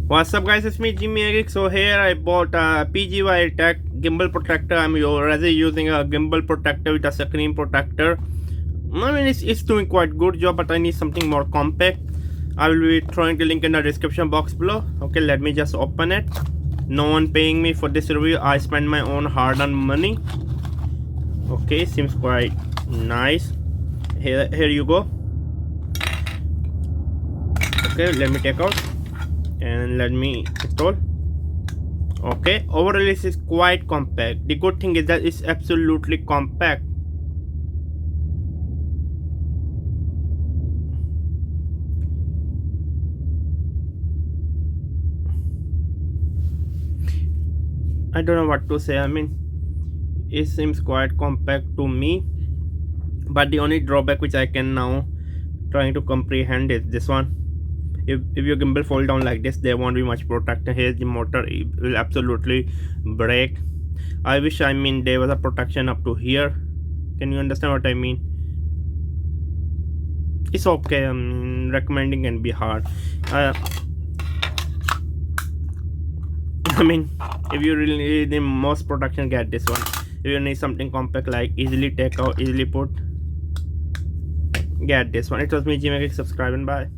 What's up guys, it's me Jimmy Eric. So here I bought a PGYTECH gimbal protector. I'm already using a gimbal protector with a screen protector. I mean it's doing quite good job, but I need something more compact. I will be throwing the link in the description box below. Okay, let me just open it. No one paying me for this review. I spend my own hard-earned money. Okay, seems quite nice. Here you go. Okay, let me take out and let me install. Okay, overall this is quite compact. The good thing is that it's absolutely compact. I don't know what to say. I mean, it seems quite compact to me, but the only drawback which I can now trying to comprehend is this one. If your gimbal fall down like this, there won't be much protection. Here's the motor, it will absolutely break. I wish, I mean, there was a protection up to here. Can you understand what I mean? It's okay. Recommending can be hard. I mean, if you really need the most protection, get this one. If you need something compact like easily take out, easily put, get this one. It was me, Jimmy. Subscribe and bye.